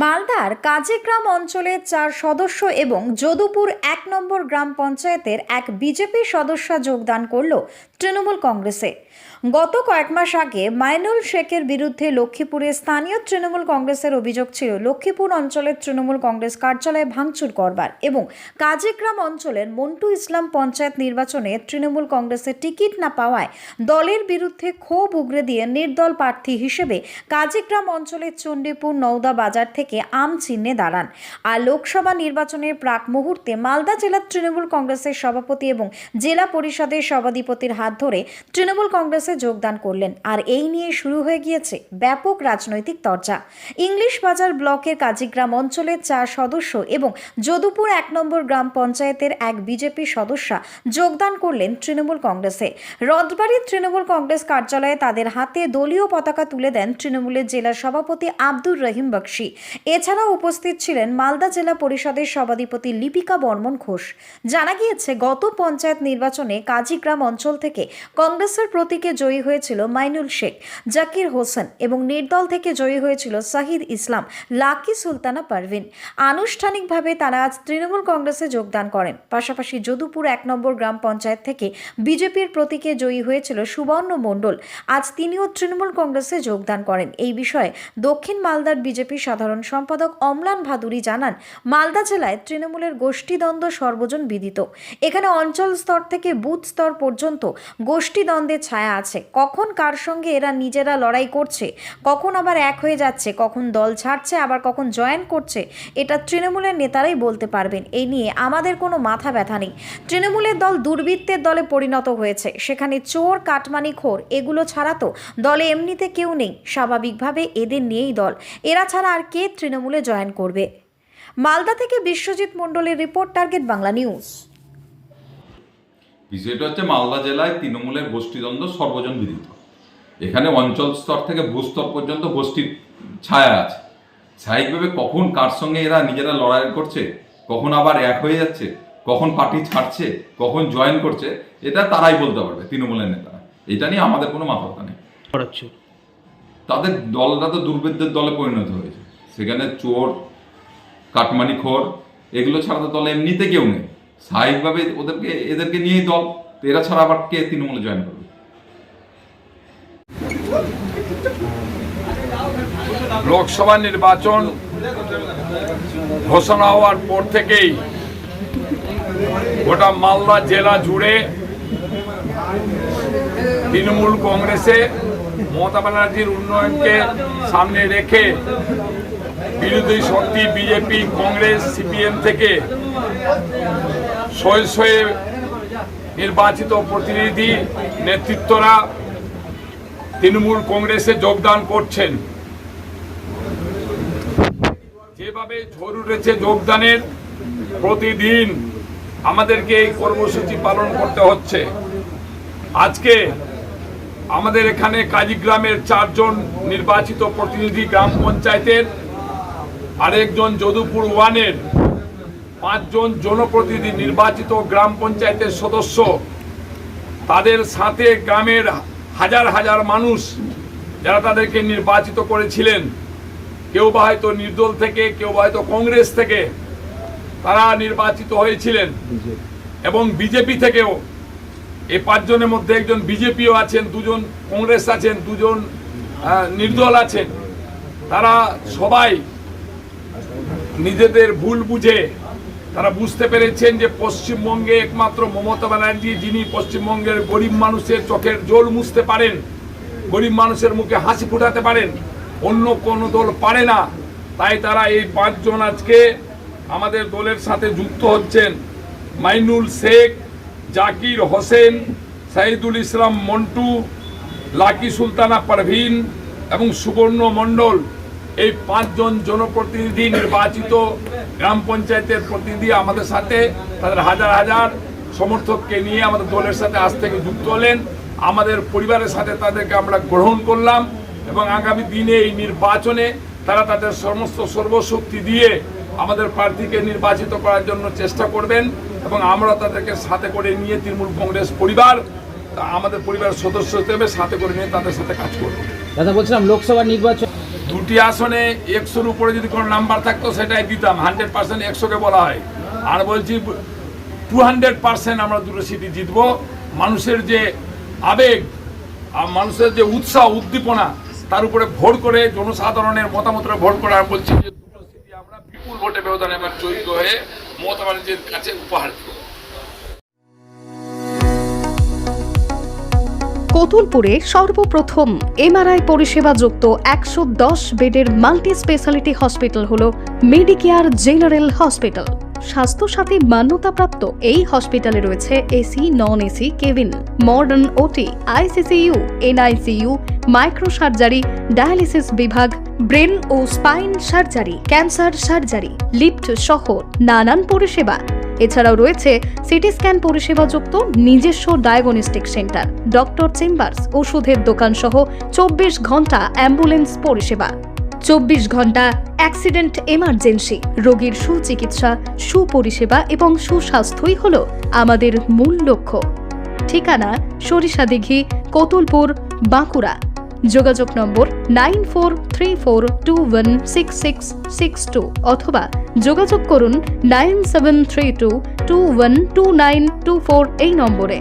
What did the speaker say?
মালদার কাজীগ্রাম অঞ্চলের 4 সদস্য এবং যদুপুর 1 নম্বর গ্রাম পঞ্চায়েতের এক বিজেপি সদস্য যোগদান করল তৃণমূল কংগ্রেসে। গত কয়েক মাস আগে মাইনুল শেখের বিরুদ্ধে লক্ষ্মীপুরে স্থানীয় তৃণমূল কংগ্রেসের অভিযোগ ছিল লক্ষ্মীপুর অঞ্চলের তৃণমূল কংগ্রেস কার্যালয়ে ভাঙচুর করবার এবং কাজীগ্রাম অঞ্চলের মন্টু ইসলাম পঞ্চায়েত নির্বাচনে তৃণমূল কংগ্রেসের টিকিট না পাওয়ায় দলের বিরুদ্ধে ক্ষোভ উগরে দিয়ে নির্দল প্রার্থী হিসেবে কাজীগ্রাম অঞ্চলের চণ্ডীপুর নওদা বাজার থেকে আম চিহ্নে দাঁড়ান। আর লোকসভা নির্বাচনের প্রাক মুহূর্তে মালদা জেলার তৃণমূল কংগ্রেসের সভাপতি এবং জেলা পরিষদের সভাধিপতির হাত ধরে তৃণমূল কংগ্রেসে যোগদান করলেন। আর এই নিয়ে শুরু হয়ে গিয়েছে ব্যাপক রাজনৈতিক চর্চা। ইংলিশ বাজার ব্লকের কাজীগ্রাম অঞ্চলের 4 সদস্য এবং যদুপুর 1 নম্বর গ্রাম পঞ্চায়েতের এক বিজেপি সদস্য যোগদান করলেন তৃণমূল কংগ্রেসে। রথবাড়ির তৃণমূল কংগ্রেস কার্যালয়ে তাদের হাতে দলীয় পতাকা তুলে দেন তৃণমূলের জেলা সভাপতি আব্দুর রহিম বক্সি। এছাড়াও উপস্থিত ছিলেন মালদা জেলা পরিষদের সভাধিপতি লিপিকা বর্মন ঘোষ। জানা গিয়েছে গত পঞ্চায়েত নির্বাচনে কাজীগ্রাম অঞ্চল থেকে কংগ্রেসের প্রতীকে জয়ী হয়েছিল মাইনুল শেখ, জাকির হোসেন এবং নির্দল থেকে জয়ী হয়েছিল শাহিদ ইসলাম, লাকি সুলতানা পারভিন। আনুষ্ঠানিকভাবে তারা আজ তৃণমূল কংগ্রেসে যোগদান করেন। পাশাপাশি যদুপুর 1 নম্বর গ্রাম পঞ্চায়েত থেকে বিজেপির প্রতীকে জয়ী হয়েছিল সুবর্ণ মণ্ডল। আজ তিনিও তৃণমূল কংগ্রেসে যোগদান করেন। এই বিষয়ে দক্ষিণ মালদার বিজেপি সাধারণ সম্পাদক অম্লান ভাদুরী জানান, মালদা জেলায় তৃণমূলের গোষ্ঠীদ্বন্দ্ব সর্বজন বিদিত। এখানে অঞ্চল স্তর থেকে বুথ স্তর পর্যন্ত গোষ্ঠীদ্বন্দ্বের ছায়া আছে। কখন কার সঙ্গে এরা নিজেরা লড়াই করছে, কখন আবার এক হয়ে যাচ্ছে, কখন দল ছাড়ছে, আবার কখন জয়েন করছে, এটা তৃণমূলের নেতারাই বলতে পারবেন। এই নিয়ে আমাদের কোনো মাথা ব্যথা নেই। তৃণমূলের দল দুর্বৃত্তের দলে পরিণত হয়েছে। সেখানে চোর, কাটমানিখোর এগুলো ছাড়া তো দলে এমনিতে কেউ নেই। স্বাভাবিকভাবে এদের নিয়েই দল। এরা ছাড়া আর কে তৃণমূলে জয়েন করবে? মালদা থেকে বিশ্বজিৎ মণ্ডলের রিপোর্ট, টার্গেট বাংলা নিউজ। বিষয়টা হচ্ছে মালদা জেলায় তৃণমূলের গোষ্ঠীদ্বন্দ্ব সর্বজন বিদিত। এখানে অঞ্চল স্তর থেকে ভূস্তর পর্যন্ত গোষ্ঠীর ছায়া আছে। স্বাভাবিকভাবে কখন কার সঙ্গে এরা নিজেরা লড়াই করছে, কখন আবার এক হয়ে যাচ্ছে, কখন পার্টি ছাড়ছে, কখন জয়েন করছে, এটা তারাই বলতে পারবে, তৃণমূলের নেতারা। এটা নিয়ে আমাদের কোনো মাথা ব্যথা নেই। তাদের দলটা তো দুর্বৃত্তের দলে পরিণত হয়েছে। সেখানে চোর, কাটমানিখোর এগুলো ছাড়া তো দলে এমনিতে কেউ নেই। স্বাভাবিকভাবে এদেরকে নিয়েই দল। তো এরা ছাড়া আবার কে তৃণমূলে জয়েন করবে? লোকসভা নির্বাচন ঘোষণা হওয়ার পর থেকেই গোটা মালদা জেলা জুড়ে তৃণমূল কংগ্রেসে মমতা ব্যানার্জির উন্নয়নকে সামনে রেখে বিরোধী শক্তি বিজেপি, কংগ্রেস, সিপিএম থেকে শয়ে শয়ে নির্বাচিত প্রতিনিধি নেতৃত্বরা তৃণমূল কংগ্রেসে যোগদান করছেন। যেভাবে ঝড় উঠেছে যোগদানের, প্রতিদিন আমাদেরকে এই কর্মসূচি পালন করতে হচ্ছে। আজকে আমাদের এখানে কাজীগ্রামের 4 জন নির্বাচিত প্রতিনিধি গ্রাম পঞ্চায়েতের, আরেকজন যদুপুর 1-এর 5 জন জনপ্রতিনিধি নির্বাচিত গ্রাম পঞ্চায়েতের সদস্য, তাদের সাথে গ্রামের হাজার হাজার মানুষ যারা তাদেরকে নির্বাচিত করেছিলেন, কেউ বা হয়তো নির্দল থেকে, কেউ বা হয়তো কংগ্রেস থেকে তারা নির্বাচিত হয়েছিলেন, এবং বিজেপি থেকেও এই 5 জনের মধ্যে একজন বিজেপিও আছেন, 2 জন কংগ্রেস আছেন, 2 জন নির্দল আছেন। তারা সবাই নিজেদের ভুল বুঝে তারা বুঝতে পেরেছেন যে পশ্চিমবঙ্গে একমাত্র মমতা ব্যানার্জি, যিনি পশ্চিমবঙ্গের গরিব মানুষের চোখের জল মুছতে পারেন, গরিব মানুষের মুখে হাসি ফোটাতে পারেন, অন্য কোনো দল পারে না। তাই তারা এই 5 জন আজকে আমাদের দলের সাথে যুক্ত হচ্ছেন। মাইনুল শেখ, জাকির হোসেন, শাহিদুল ইসলাম মন্টু, লাকি সুলতানা পারভিন এবং সুবর্ণ মণ্ডল, এই 5 জন জনপ্রতিনিধি নির্বাচিত গ্রাম পঞ্চায়েতের প্রতিনিধি আমাদের সাথে তাদের হাজার হাজার সমর্থককে নিয়ে আমাদের দলের সাথে আজ থেকে যুক্ত হলেন। আমাদের পরিবারের সাথে তাদেরকে আমরা গ্রহণ করলাম এবং আগামী দিনে এই নির্বাচনে তারা তাদের সমস্ত সর্বশক্তি দিয়ে আমাদের প্রার্থীকে নির্বাচিত করার জন্য চেষ্টা করবেন এবং আমরা তাদেরকে সাথে করে নিয়ে তৃণমূল কংগ্রেস পরিবার, আমাদের পরিবারের সদস্য হিসেবে সাথে করে নিয়ে তাদের সাথে কাজ করব। দাদা, বলছিলাম লোকসভা নির্বাচন দুটি আসনে 100-র উপরে যদি কোনো নাম্বার থাকতো সেটাই দিতাম, 100% 100-কে বলা হয়। আর বলছি 200% আমরা দুটো সিটই জিতবো। মানুষের যে আবেগ আর মানুষের যে উৎসাহ উদ্দীপনা তার উপরে ভোট করে, জনসাধারণের মতামতের ভোট করে আমি বলছি যে দুটো সিটই আমরা বিপুল ভোটে ব্যবধানে এবার জয়ী হয়ে মমতা ব্যানার্জির কাছে উপহার দেব। কতুলপুরে সর্বপ্রথম এমআরআই পরিষেবা যুক্ত 110 বেডের মাল্টি স্পেশালিটি হসপিটাল হল মেডিকেয়ার জেনারেল হসপিটাল। স্বাস্থ্যসাথী মান্যতাপ্রাপ্ত এই হসপিটালে রয়েছে A C, non A C cabin, modern O T, I C C U, N I C U, micro surgery, dialysis বিভাগ, ব্রেন ও spine surgery, cancer surgery, lift সহ নানান পরিষেবা। এছাড়াও রয়েছে সিটি স্ক্যান পরিষেবাযুক্ত নিজস্ব ডায়াগনস্টিক সেন্টার, ডক্টর চেম্বার্স, ওষুধের দোকান সহ 24 ঘন্টা অ্যাম্বুলেন্স পরিষেবা, 24 ঘন্টা অ্যাক্সিডেন্ট এমার্জেন্সি। রোগীর সুচিকিৎসা, সুপরিষেবা এবং সুস্বাস্থ্যই হল আমাদের মূল লক্ষ্য। ঠিকানা সরিষাদিঘি, কতুলপুর, বাঁকুড়া। যোগাযোগ নম্বর 9434216662 অথবা যোগাযোগ করুন 9732212924 এই নম্বরে।